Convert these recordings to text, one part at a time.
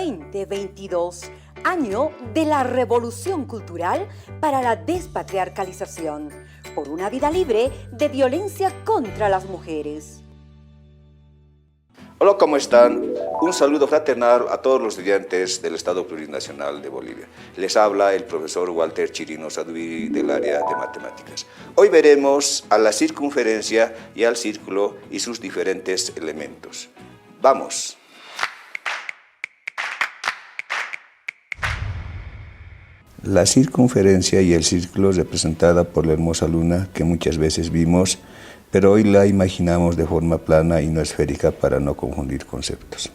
2022, año de la Revolución Cultural para la Despatriarcalización, por una vida libre de violencia contra las mujeres. Hola, ¿cómo están? Un saludo fraternal a todos los estudiantes del Estado Plurinacional de Bolivia. Les habla el profesor Walter Chirino Saduri del área de matemáticas. Hoy veremos a la circunferencia y al círculo y sus diferentes elementos. ¡Vamos! La circunferencia y el círculo representada por la hermosa luna que muchas veces vimos, pero hoy la imaginamos de forma plana y no esférica para no confundir conceptos.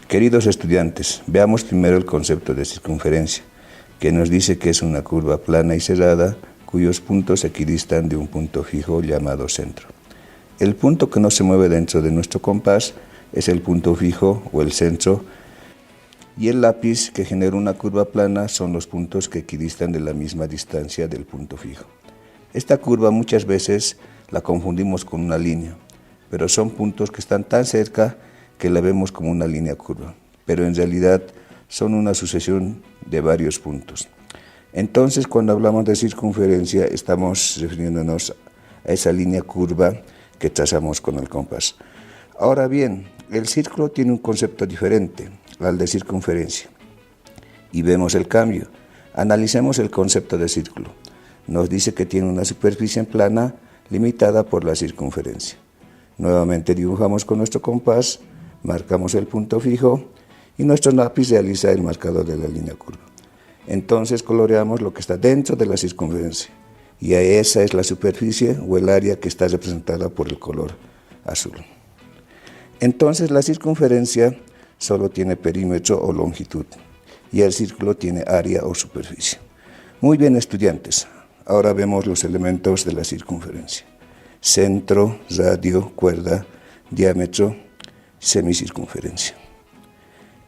Queridos estudiantes, veamos primero el concepto de circunferencia, que nos dice que es una curva plana y cerrada cuyos puntos equidistan de un punto fijo llamado centro. El punto que no se mueve dentro de nuestro compás es el punto fijo o el centro, y el lápiz que genera una curva plana son los puntos que equidistan de la misma distancia del punto fijo. Esta curva muchas veces la confundimos con una línea, pero son puntos que están tan cerca que la vemos como una línea curva, pero en realidad son una sucesión de varios puntos. Entonces, cuando hablamos de circunferencia, estamos refiriéndonos a esa línea curva que trazamos con el compás. Ahora bien, el círculo tiene un concepto diferente al de circunferencia. Y vemos el cambio. Analicemos el concepto de círculo. Nos dice que tiene una superficie plana limitada por la circunferencia. Nuevamente dibujamos con nuestro compás, marcamos el punto fijo y nuestro lápiz realiza el marcador de la línea curva. Entonces coloreamos lo que está dentro de la circunferencia y esa es la superficie o el área que está representada por el color azul. Entonces la circunferencia solo tiene perímetro o longitud y el círculo tiene área o superficie. Muy bien, estudiantes, ahora vemos los elementos de la circunferencia: centro, radio, cuerda, diámetro, semicircunferencia.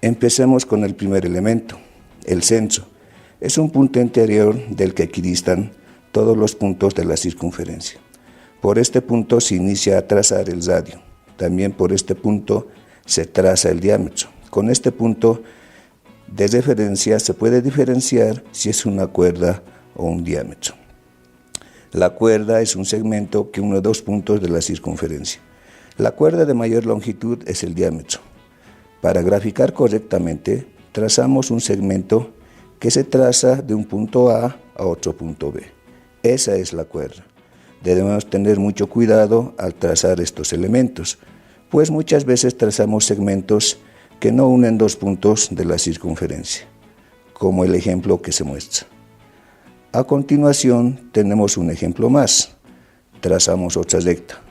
Empecemos con el primer elemento, el centro. Es un punto interior del que equidistan todos los puntos de la circunferencia. Por este punto se inicia a trazar el radio. También por este punto se traza el diámetro. Con este punto de referencia se puede diferenciar si es una cuerda o un diámetro. La cuerda es un segmento que une dos puntos de la circunferencia. La cuerda de mayor longitud es el diámetro. Para graficar correctamente, trazamos un segmento que se traza de un punto A a otro punto B. Esa es la cuerda. Debemos tener mucho cuidado al trazar estos elementos, pues muchas veces trazamos segmentos que no unen dos puntos de la circunferencia, como el ejemplo que se muestra. A continuación tenemos un ejemplo más. Trazamos otra recta,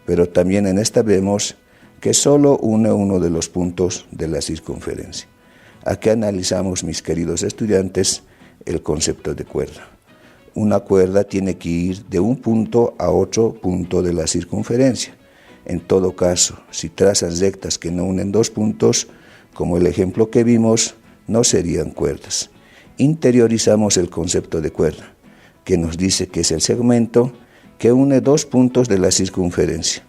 pero también en esta vemos que solo une uno de los puntos de la circunferencia. Aquí analizamos, mis queridos estudiantes, el concepto de cuerda. Una cuerda tiene que ir de un punto a otro punto de la circunferencia. En todo caso, si trazas rectas que no unen dos puntos, como el ejemplo que vimos, no serían cuerdas. Interiorizamos el concepto de cuerda, que nos dice que es el segmento que une dos puntos de la circunferencia.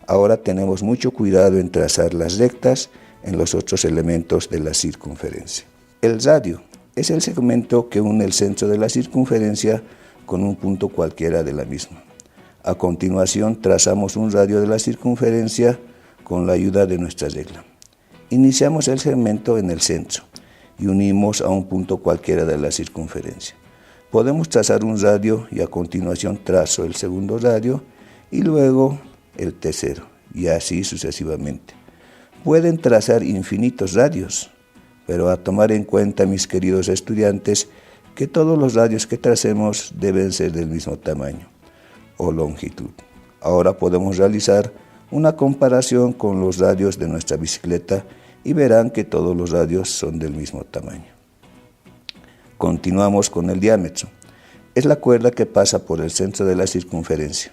Ahora tenemos mucho cuidado en trazar las rectas en los otros elementos de la circunferencia. El radio es el segmento que une el centro de la circunferencia con un punto cualquiera de la misma. A continuación, trazamos un radio de la circunferencia con la ayuda de nuestra regla. Iniciamos el segmento en el centro y unimos a un punto cualquiera de la circunferencia. Podemos trazar un radio y a continuación trazo el segundo radio y luego el tercero, y así sucesivamente. Pueden trazar infinitos radios, pero a tomar en cuenta, mis queridos estudiantes, que todos los radios que tracemos deben ser del mismo tamaño o longitud. Ahora podemos realizar una comparación con los radios de nuestra bicicleta y verán que todos los radios son del mismo tamaño. Continuamos con el diámetro. Es la cuerda que pasa por el centro de la circunferencia,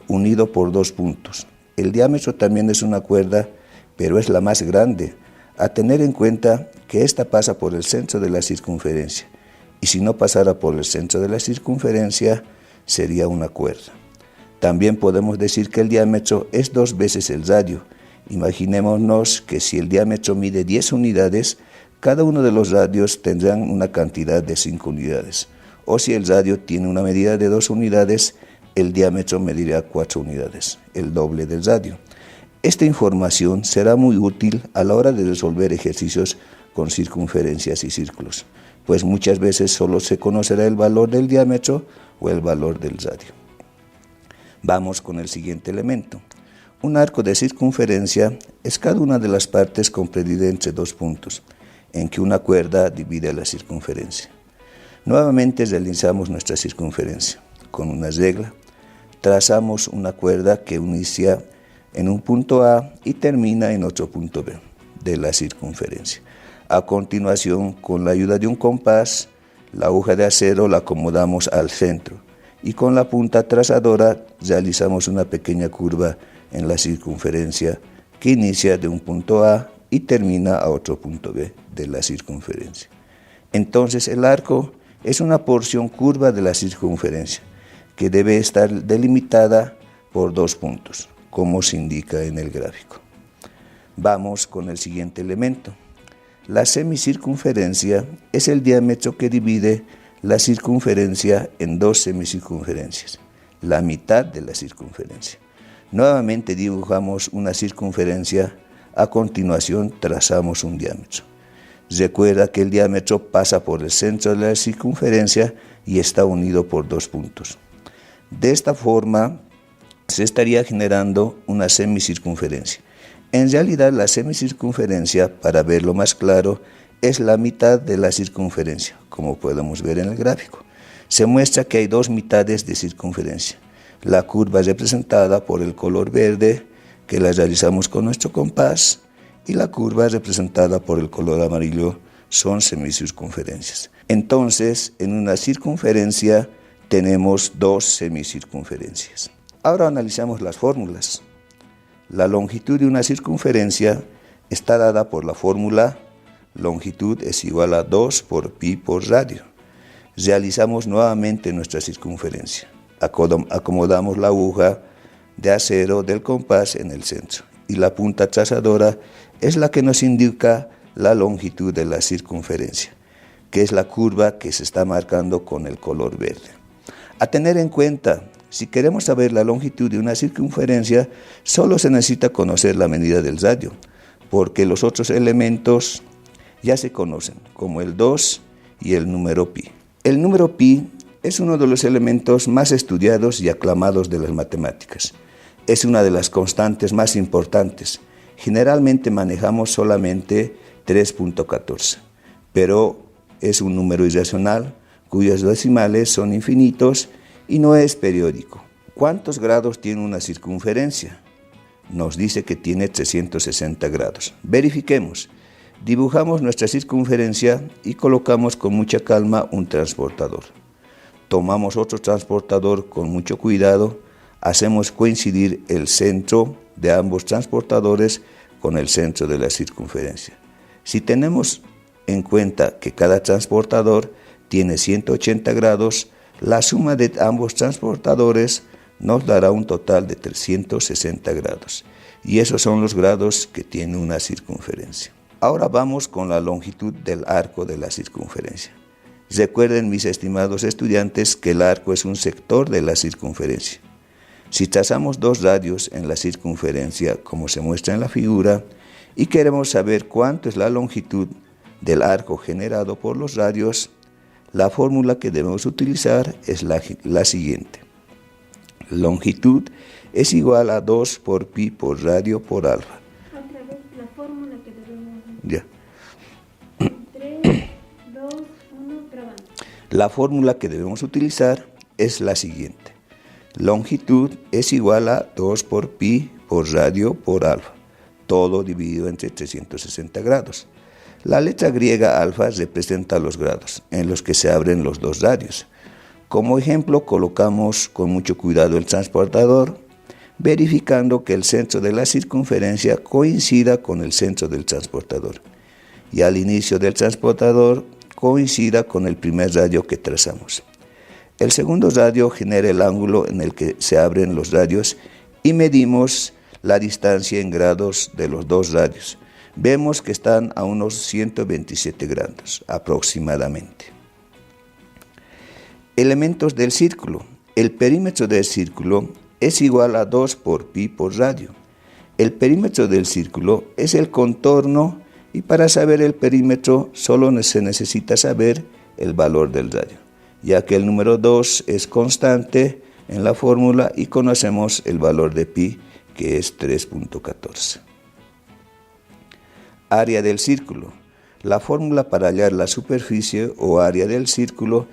unido por dos puntos. El diámetro también es una cuerda, pero es la más grande, a tener en cuenta que esta pasa por el centro de la circunferencia, y si no pasara por el centro de la circunferencia, sería una cuerda. También podemos decir que el diámetro es dos veces el radio, Imaginémonos que si el diámetro mide 10 unidades, cada uno de los radios tendrán una cantidad de 5 unidades. O si el radio tiene una medida de 2 unidades, el diámetro medirá 4 unidades, el doble del radio. Esta información será muy útil a la hora de resolver ejercicios con circunferencias y círculos, pues muchas veces solo se conocerá el valor del diámetro o el valor del radio. Vamos con el siguiente elemento. Un arco de circunferencia es cada una de las partes comprendida entre dos puntos, en que una cuerda divide la circunferencia. Nuevamente realizamos nuestra circunferencia. Con una regla, trazamos una cuerda que inicia en un punto A y termina en otro punto B de la circunferencia. A continuación, con la ayuda de un compás, la aguja de acero la acomodamos al centro y con la punta trazadora realizamos una pequeña curva en la circunferencia que inicia de un punto A y termina a otro punto B de la circunferencia. Entonces el arco es una porción curva de la circunferencia que debe estar delimitada por dos puntos, como se indica en el gráfico. Vamos con el siguiente elemento. La semicircunferencia es el diámetro que divide la circunferencia en dos semicircunferencias, la mitad de la circunferencia. Nuevamente dibujamos una circunferencia, a continuación trazamos un diámetro. Recuerda que el diámetro pasa por el centro de la circunferencia y está unido por dos puntos. De esta forma se estaría generando una semicircunferencia. En realidad la semicircunferencia, para verlo más claro, es la mitad de la circunferencia, como podemos ver en el gráfico. Se muestra que hay dos mitades de circunferencia. La curva representada por el color verde, que la realizamos con nuestro compás, y la curva representada por el color amarillo son semicircunferencias. Entonces, en una circunferencia tenemos dos semicircunferencias. Ahora analizamos las fórmulas. La longitud de una circunferencia está dada por la fórmula longitud es igual a 2 por pi por radio. Realizamos nuevamente nuestra circunferencia. Acomodamos la aguja de acero del compás en el centro y la punta trazadora es la que nos indica la longitud de la circunferencia, que es la curva que se está marcando con el color verde. A tener en cuenta, si queremos saber la longitud de una circunferencia, solo se necesita conocer la medida del radio, porque los otros elementos ya se conocen, como el 2 y el número pi. El número pi es uno de los elementos más estudiados y aclamados de las matemáticas. Es una de las constantes más importantes. Generalmente manejamos solamente 3.14, pero es un número irracional cuyos decimales son infinitos y no es periódico. ¿Cuántos grados tiene una circunferencia? Nos dice que tiene 360 grados. Verifiquemos. Dibujamos nuestra circunferencia y colocamos con mucha calma un transportador. Tomamos otro transportador con mucho cuidado, hacemos coincidir el centro de ambos transportadores con el centro de la circunferencia. Si tenemos en cuenta que cada transportador tiene 180 grados, la suma de ambos transportadores nos dará un total de 360 grados. Y esos son los grados que tiene una circunferencia. Ahora vamos con la longitud del arco de la circunferencia. Recuerden, mis estimados estudiantes, que el arco es un sector de la circunferencia. Si trazamos dos radios en la circunferencia, como se muestra en la figura, y queremos saber cuánto es la longitud del arco generado por los radios, la fórmula que debemos utilizar es la siguiente. Longitud es igual a 2 por pi por radio por alfa. Otra vez la fórmula que debemos. Ya. 3, 2, 1, grabando. La fórmula que debemos utilizar es la siguiente. Longitud es igual a 2 por pi por radio por alfa, todo dividido entre 360 grados. La letra griega alfa representa los grados en los que se abren los dos radios. Como ejemplo, colocamos con mucho cuidado el transportador, verificando que el centro de la circunferencia coincida con el centro del transportador y al inicio del transportador coincida con el primer radio que trazamos. El segundo radio genera el ángulo en el que se abren los radios y medimos la distancia en grados de los dos radios. Vemos que están a unos 127 grados aproximadamente. Elementos del círculo. El perímetro del círculo es igual a 2 por pi por radio. El perímetro del círculo es el contorno y para saber el perímetro solo se necesita saber el valor del radio, ya que el número 2 es constante en la fórmula y conocemos el valor de pi, que es 3.14. Área del círculo. La fórmula para hallar la superficie o área del círculo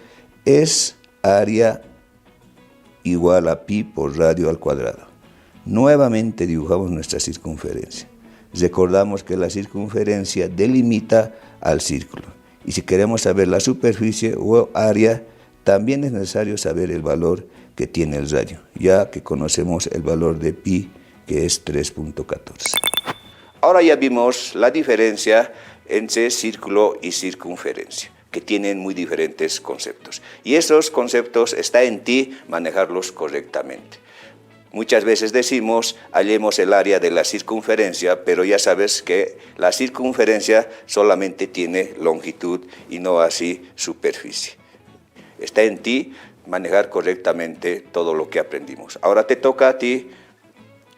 es área igual a pi por radio al cuadrado. Nuevamente dibujamos nuestra circunferencia. Recordamos que la circunferencia delimita al círculo. Y si queremos saber la superficie o área, también es necesario saber el valor que tiene el radio, ya que conocemos el valor de pi, que es 3.14. Ahora ya vimos la diferencia entre círculo y circunferencia, que tienen muy diferentes conceptos. Y esos conceptos está en ti manejarlos correctamente. Muchas veces decimos, hallemos el área de la circunferencia, pero ya sabes que la circunferencia solamente tiene longitud y no así superficie. Está en ti manejar correctamente todo lo que aprendimos. Ahora te toca a ti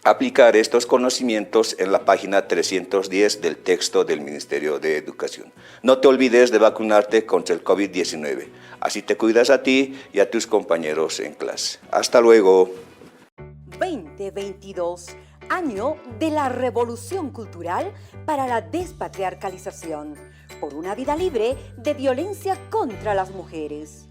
aplicar estos conocimientos en la página 310 del texto del Ministerio de Educación. No te olvides de vacunarte contra el COVID-19. Así te cuidas a ti y a tus compañeros en clase. Hasta luego. 2022, año de la revolución cultural para la despatriarcalización, por una vida libre de violencia contra las mujeres.